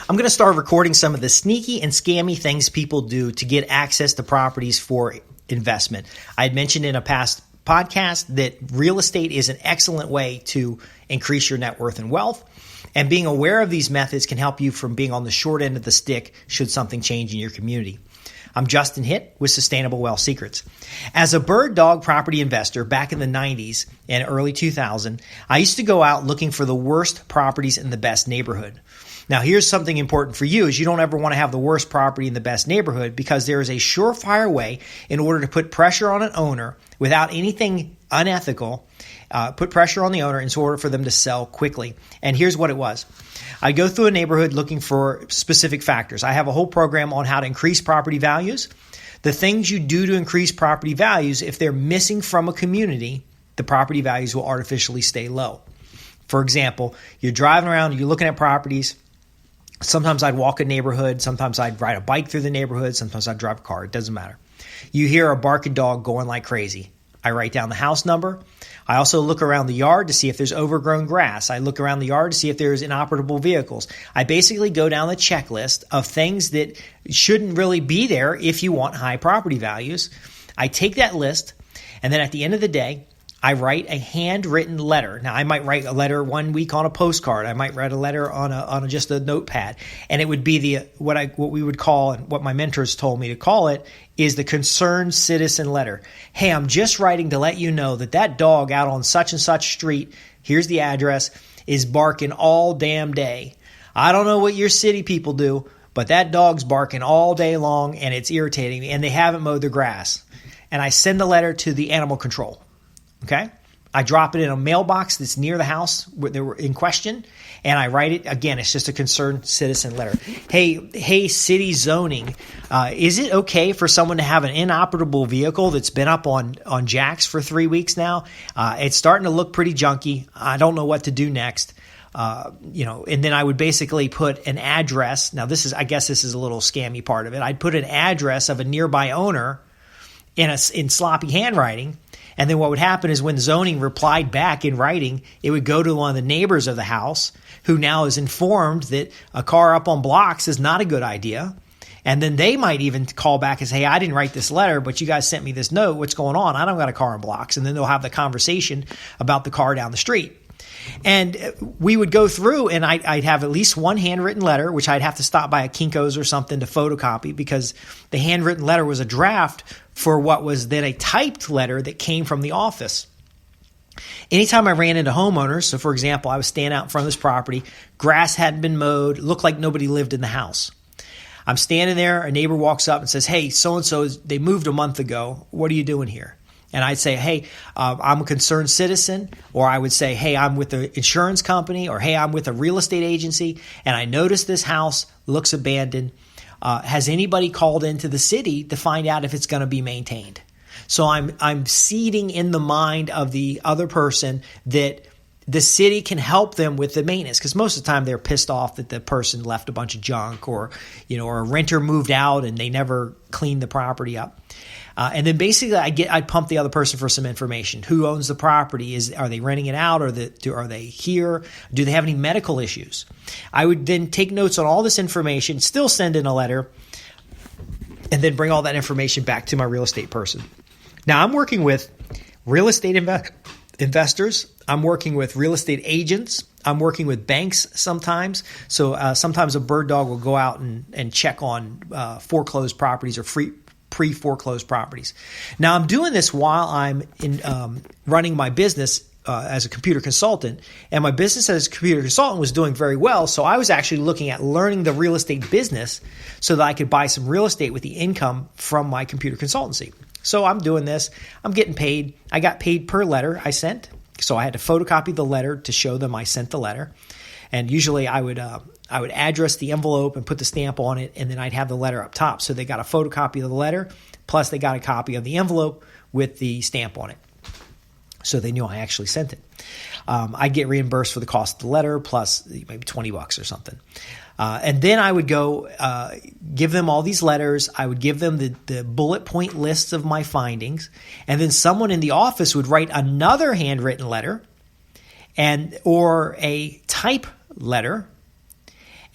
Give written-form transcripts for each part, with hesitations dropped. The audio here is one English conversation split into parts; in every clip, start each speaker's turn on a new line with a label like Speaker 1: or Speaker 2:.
Speaker 1: I'm going to start recording some of the sneaky and scammy things people do to get access to properties for investment. I had mentioned in a past podcast that real estate is an excellent way to increase your net worth and wealth. And being aware of these methods can help you from being on the short end of the stick should something change in your community. I'm Justin Hitt with Sustainable Wealth Secrets. As a bird dog property investor back in the 90s and early 2000, I used to go out looking for the worst properties in the best neighborhood. Now, here's something important for you is you don't ever want to have the worst property in the best neighborhood because there is a surefire way in order to put pressure on an owner without anything unethical, put pressure on the owner in order for them to sell quickly. And here's what it was. I go through a neighborhood looking for specific factors. I have a whole program on how to increase property values. The things you do to increase property values, if they're missing from a community, the property values will artificially stay low. For example, you're driving around, you're looking at properties. Sometimes I'd walk a neighborhood. Sometimes I'd ride a bike through the neighborhood. Sometimes I'd drive a car. It doesn't matter. You hear a barking dog going like crazy. I write down the house number. I also look around the yard to see if there's overgrown grass. I look around the yard to see if there's inoperable vehicles. I basically go down the checklist of things that shouldn't really be there if you want high property values. I take that list, and then at the end of the day, I write a handwritten letter. Now, I might write a letter 1 week on a postcard. I might write a letter on just a notepad, and it would be what we would call, and what my mentors told me to call it, is the concerned citizen letter. Hey, I'm just writing to let you know that dog out on such and such street, here's the address, is barking all damn day. I don't know what your city people do, but that dog's barking all day long, and it's irritating me, and they haven't mowed their grass. And I send the letter to the animal control. Okay, I drop it in a mailbox that's near the house where they were in question, and I write it again. It's just a concerned citizen letter. Hey, city zoning, is it okay for someone to have an inoperable vehicle that's been up on jacks for 3 weeks now? It's starting to look pretty junky. I don't know what to do next. And then I would basically put an address. Now, I guess this is a little scammy part of it. I'd put an address of a nearby owner in sloppy handwriting. And then what would happen is when zoning replied back in writing, it would go to one of the neighbors of the house who now is informed that a car up on blocks is not a good idea. And then they might even call back and say, hey, I didn't write this letter, but you guys sent me this note. What's going on? I don't got a car on blocks. And then they'll have the conversation about the car down the street. And we would go through and I'd have at least one handwritten letter, which I'd have to stop by a Kinko's or something to photocopy because the handwritten letter was a draft for what was then a typed letter that came from the office. Anytime I ran into homeowners, so for example, I was standing out in front of this property, grass hadn't been mowed, looked like nobody lived in the house. I'm standing there, a neighbor walks up and says, hey, so-and-so, they moved a month ago. What are you doing here? And I'd say, hey, I'm a concerned citizen, or I would say, hey, I'm with the insurance company, or hey, I'm with a real estate agency, and I noticed this house looks abandoned. Has anybody called into the city to find out if it's going to be maintained? So I'm seeding in the mind of the other person that the city can help them with the maintenance, because most of the time they're pissed off that the person left a bunch of junk, or a renter moved out and they never cleaned the property up. And then basically I'd pump the other person for some information. Who owns the property? Are they renting it out? Are they here? Do they have any medical issues? I would then take notes on all this information, still send in a letter, and then bring all that information back to my real estate person. Now, I'm working with real estate investors. I'm working with real estate agents. I'm working with banks sometimes. So sometimes a bird dog will go out and check on foreclosed properties or pre-foreclosed properties. Now, I'm doing this while I'm running my business as a computer consultant, and my business as a computer consultant was doing very well, so I was actually looking at learning the real estate business so that I could buy some real estate with the income from my computer consultancy. So I'm doing this. I'm getting paid. I got paid per letter I sent, so I had to photocopy the letter to show them I sent the letter. And usually I would address the envelope and put the stamp on it, and then I'd have the letter up top. So they got a photocopy of the letter, plus they got a copy of the envelope with the stamp on it. So they knew I actually sent it. I'd get reimbursed for the cost of the letter, plus maybe $20 or something. And then I would go give them all these letters. I would give them the bullet point lists of my findings. And then someone in the office would write another handwritten letter or a type letter.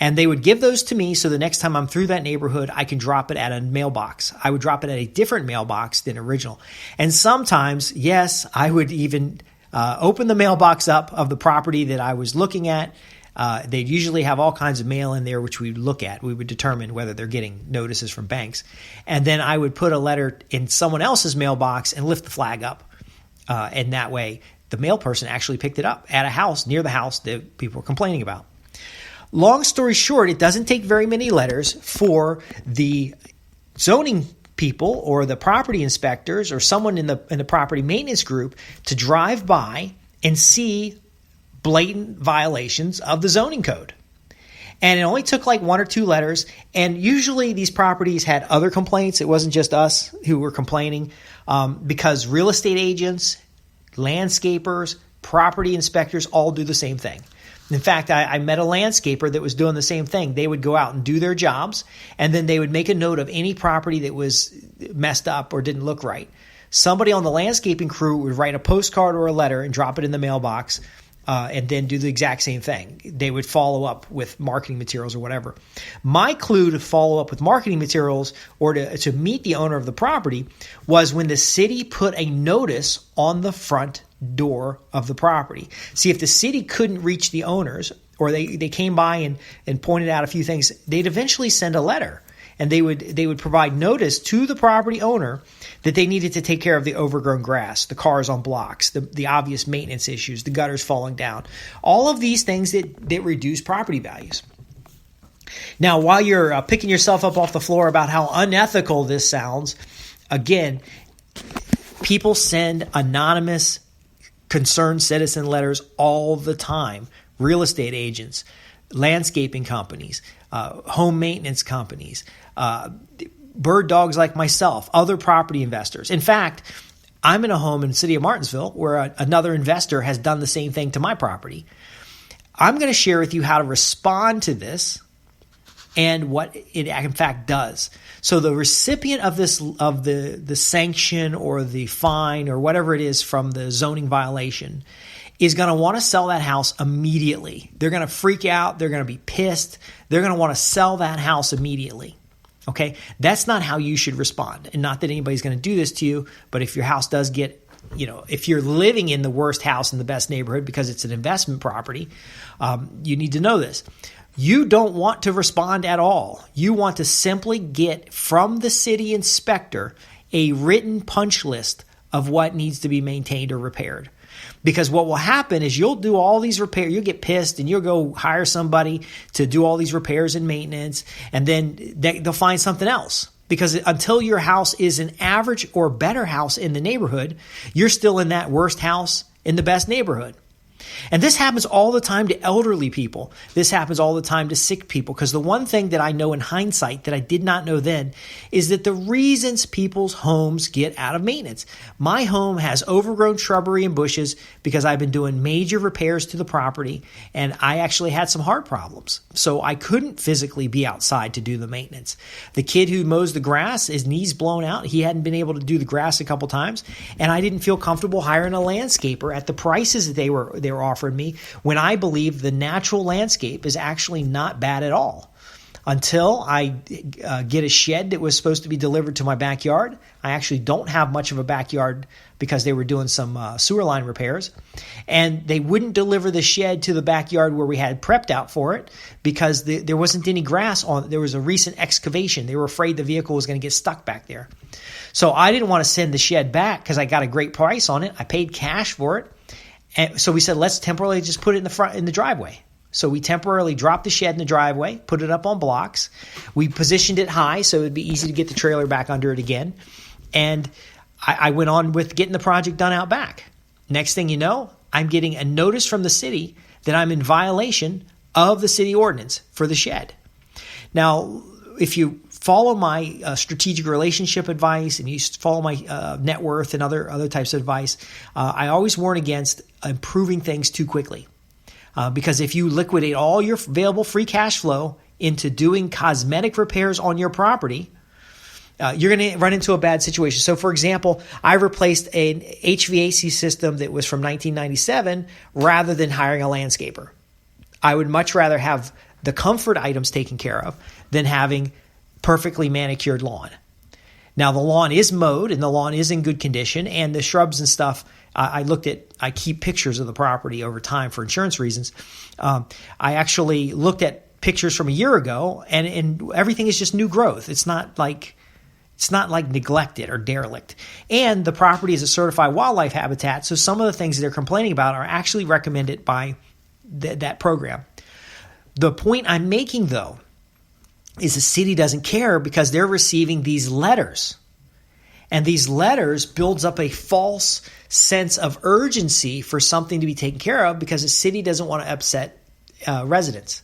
Speaker 1: And they would give those to me so the next time I'm through that neighborhood, I can drop it at a mailbox. I would drop it at a different mailbox than original. And sometimes, yes, I would even open the mailbox up of the property that I was looking at. They'd usually have all kinds of mail in there, which we would look at. We would determine whether they're getting notices from banks. And then I would put a letter in someone else's mailbox and lift the flag up. And that way, the mail person actually picked it up at a house near the house that people were complaining about. Long story short, it doesn't take very many letters for the zoning people or the property inspectors or someone in the property maintenance group to drive by and see blatant violations of the zoning code. And it only took like 1 or 2 letters. And usually these properties had other complaints. It wasn't just us who were complaining, because real estate agents, landscapers, property inspectors all do the same thing. In fact, I met a landscaper that was doing the same thing. They would go out and do their jobs, and then they would make a note of any property that was messed up or didn't look right. Somebody on the landscaping crew would write a postcard or a letter and drop it in the mailbox, and then do the exact same thing. They would follow up with marketing materials or whatever. My clue to follow up with marketing materials or to meet the owner of the property was when the city put a notice on the front door of the property. See, if the city couldn't reach the owners or they came by and pointed out a few things, they'd eventually send a letter. And they would provide notice to the property owner that they needed to take care of the overgrown grass, the cars on blocks, the obvious maintenance issues, the gutters falling down, all of these things that reduce property values. Now, while you're picking yourself up off the floor about how unethical this sounds, again, people send anonymous concerned citizen letters all the time. Real estate agents, landscaping companies, home maintenance companies, bird dogs like myself, other property investors. In fact, I'm in a home in the city of Martinsville where another investor has done the same thing to my property. I'm going to share with you how to respond to this and what it in fact does. So the recipient of this, of the sanction or the fine or whatever it is from the zoning violation, is going to want to sell that house immediately. They're going to freak out. They're going to be pissed. They're going to want to sell that house immediately. Okay? That's not how you should respond. And not that anybody's going to do this to you, but if your house does get, if you're living in the worst house in the best neighborhood because it's an investment property, you need to know this. You don't want to respond at all. You want to simply get from the city inspector a written punch list of what needs to be maintained or repaired. Because what will happen is you'll do all these repairs, you'll get pissed and you'll go hire somebody to do all these repairs and maintenance, and then they'll find something else. Because until your house is an average or better house in the neighborhood, you're still in that worst house in the best neighborhood. And this happens all the time to elderly people. This happens all the time to sick people. Because the one thing that I know in hindsight that I did not know then is that the reasons people's homes get out of maintenance. My home has overgrown shrubbery and bushes because I've been doing major repairs to the property, and I actually had some heart problems. So I couldn't physically be outside to do the maintenance. The kid who mows the grass, his knees blown out. He hadn't been able to do the grass a couple times, and I didn't feel comfortable hiring a landscaper at the prices that they were offered me, when I believe the natural landscape is actually not bad at all. Until I get a shed that was supposed to be delivered to my backyard. I actually don't have much of a backyard because they were doing some sewer line repairs. And they wouldn't deliver the shed to the backyard where we had prepped out for it because there wasn't any grass on. There was a recent excavation. They were afraid the vehicle was going to get stuck back there. So I didn't want to send the shed back because I got a great price on it. I paid cash for it. And so we said, let's temporarily just put it in the driveway. So we temporarily dropped the shed in the driveway, put it up on blocks. We positioned it high so it would be easy to get the trailer back under it again. And I went on with getting the project done out back. Next thing you know, I'm getting a notice from the city that I'm in violation of the city ordinance for the shed. Now, if you follow my strategic relationship advice and you follow my net worth and other types of advice, I always warn against improving things too quickly. Because if you liquidate all your available free cash flow into doing cosmetic repairs on your property, you're going to run into a bad situation. So, for example, I replaced an HVAC system that was from 1997 rather than hiring a landscaper. I would much rather have the comfort items taken care of than having perfectly manicured lawn. Now, the lawn is mowed and the lawn is in good condition, and the shrubs and stuff, I keep pictures of the property over time for insurance reasons. I actually looked at pictures from a year ago, and everything is just new growth. It's not like neglected or derelict. And the property is a certified wildlife habitat, so some of the things that they're complaining about are actually recommended by that program. The point I'm making, though, is the city doesn't care because they're receiving these letters. And these letters builds up a false sense of urgency for something to be taken care of because the city doesn't want to upset residents.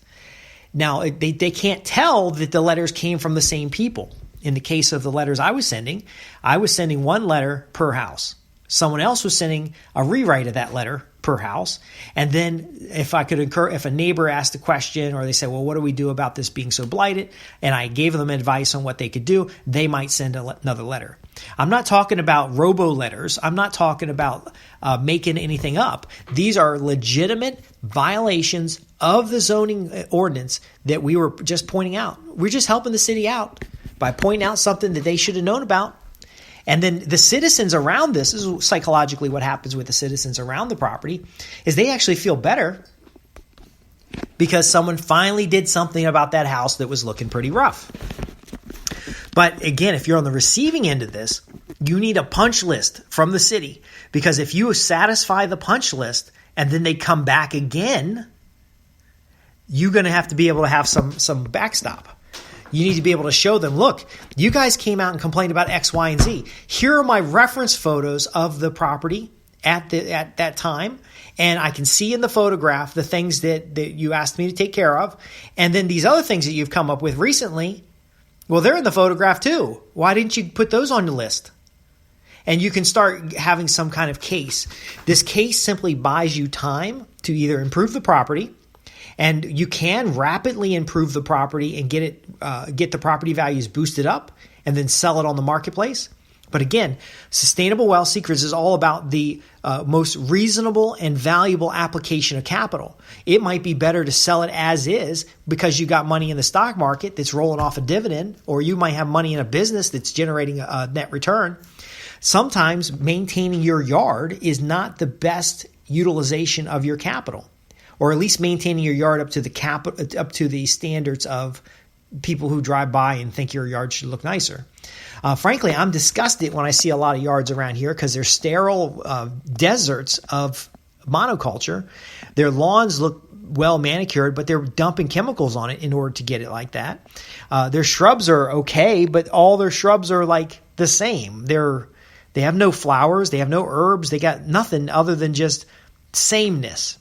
Speaker 1: Now, they can't tell that the letters came from the same people. In the case of the letters I was sending one letter per house. Someone else was sending a rewrite of that letter per house. And then if a neighbor asked a question or they said, well, what do we do about this being so blighted? And I gave them advice on what they could do, they might send another letter. I'm not talking about robo letters. I'm not talking about making anything up. These are legitimate violations of the zoning ordinance that we were just pointing out. We're just helping the city out by pointing out something that they should have known about. And then the citizens around this is psychologically what happens with the citizens around the property is they actually feel better because someone finally did something about that house that was looking pretty rough. But again, if you're on the receiving end of this, you need a punch list from the city because if you satisfy the punch list and then they come back again, you're going to have to be able to have some backstop. You need to be able to show them, look, you guys came out and complained about X, Y, and Z. Here are my reference photos of the property at that time, and I can see in the photograph the things that you asked me to take care of. And then these other things that you've come up with recently, well, they're in the photograph too. Why didn't you put those on the list? And you can start having some kind of case. This case simply buys you time to either improve the property, and you can rapidly improve the property and get the property values boosted up and then sell it on the marketplace. But again, Sustainable Wealth Secrets is all about the most reasonable and valuable application of capital. It might be better to sell it as is because you got money in the stock market that's rolling off a dividend, or you might have money in a business that's generating a net return. Sometimes maintaining your yard is not the best utilization of your capital, or at least maintaining your yard up to the standards of people who drive by and think your yard should look nicer. Frankly, I'm disgusted when I see a lot of yards around here because they're sterile deserts of monoculture. Their lawns look well manicured, but they're dumping chemicals on it in order to get it like that. Their shrubs are okay, but all their shrubs are like the same. They have no flowers, they have no herbs, they got nothing other than just sameness.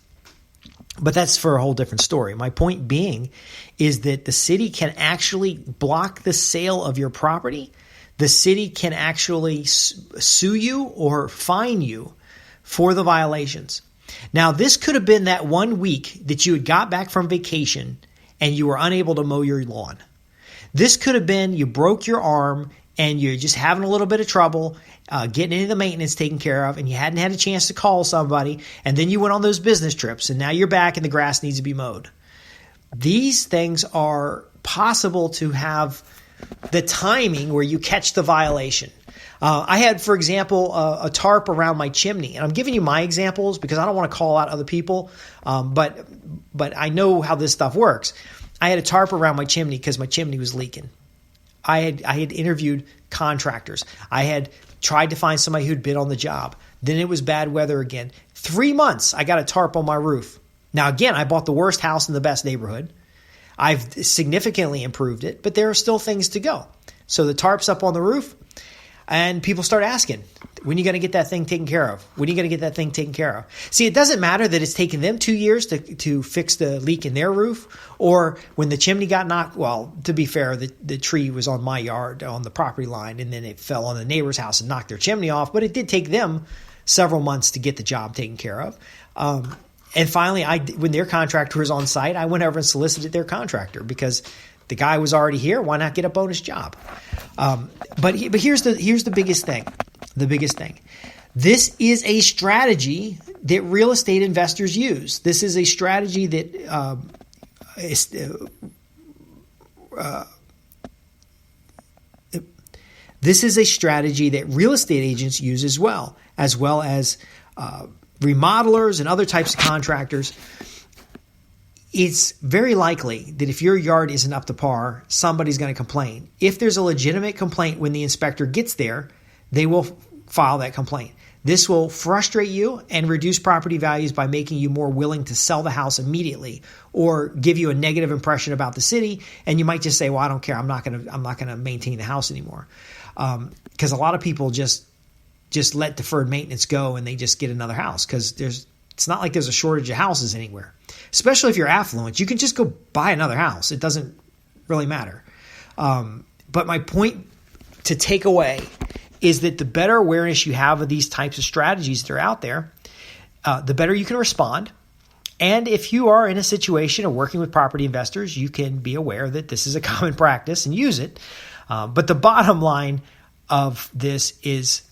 Speaker 1: But that's for a whole different story. My point being is that the city can actually block the sale of your property. The city can actually sue you or fine you for the violations. Now, this could have been that 1 week that you had got back from vacation and you were unable to mow your lawn. This could have been you broke your arm and you're just having a little bit of trouble getting any of the maintenance taken care of, and you hadn't had a chance to call somebody, and then you went on those business trips, and now you're back and the grass needs to be mowed. These things are possible to have the timing where you catch the violation. I had, for example, a tarp around my chimney, and I'm giving you my examples because I don't want to call out other people, but I know how this stuff works. I had a tarp around my chimney because my chimney was leaking. I had interviewed contractors. I had tried to find somebody who'd bid on the job. Then it was bad weather again. 3 months, I got a tarp on my roof. Now, again, I bought the worst house in the best neighborhood. I've significantly improved it, but there are still things to go. So the tarp's up on the roof, and people start asking, when are you going to get that thing taken care of? When are you going to get that thing taken care of? See, it doesn't matter that it's taken them 2 years to fix the leak in their roof, or when the chimney got knocked. Well, to be fair, the tree was on my yard on the property line, and then it fell on the neighbor's house and knocked their chimney off. But it did take them several months to get the job taken care of. And finally, when their contractor was on site, I went over and solicited their contractor because the guy was already here. Why not get a bonus job? But here's the biggest thing. The biggest thing. This is a strategy that real estate investors use. This is a strategy that this is a strategy that real estate agents use as well as remodelers and other types of contractors. It's very likely that if your yard isn't up to par, somebody's going to complain. If there's a legitimate complaint when the inspector gets there, they will file that complaint. This will frustrate you and reduce property values by making you more willing to sell the house immediately, or give you a negative impression about the city. And you might just say, well, I don't care. I'm not going to maintain the house anymore. Because a lot of people just let deferred maintenance go and they just get another house, because it's not like there's a shortage of houses anywhere. Especially if you're affluent, you can just go buy another house. It doesn't really matter. But my point to take away is that the better awareness you have of these types of strategies that are out there, the better you can respond. And if you are in a situation of working with property investors, you can be aware that this is a common practice and use it. But the bottom line of this is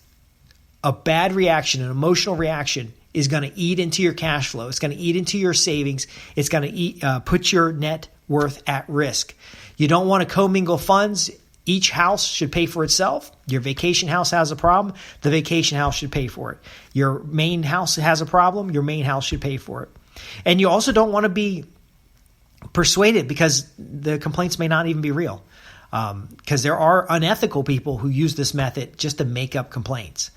Speaker 1: a bad reaction, an emotional reaction, is going to eat into your cash flow. It's going to eat into your savings. It's going to put your net worth at risk. You don't want to commingle funds. Each house should pay for itself. Your vacation house has a problem. The vacation house should pay for it. Your main house has a problem. Your main house should pay for it. And you also don't want to be persuaded, because the complaints may not even be real. Because there are unethical people who use this method just to make up complaints.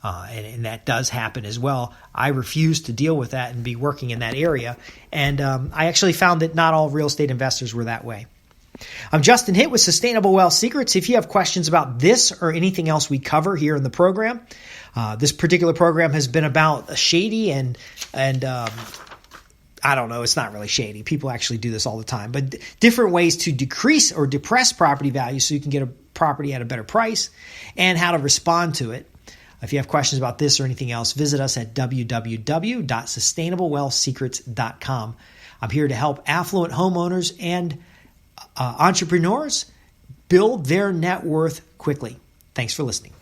Speaker 1: And that does happen as well. I refuse to deal with that and be working in that area. And I actually found that not all real estate investors were that way. I'm Justin Hitt with Sustainable Wealth Secrets. If you have questions about this or anything else we cover here in the program, this particular program has been about Shady and I don't know, it's not really shady. People actually do this all the time, but different ways to decrease or depress property value so you can get a property at a better price, and how to respond to it. If you have questions about this or anything else, visit us at www.sustainablewealthsecrets.com. I'm here to help affluent homeowners and entrepreneurs build their net worth quickly. Thanks for listening.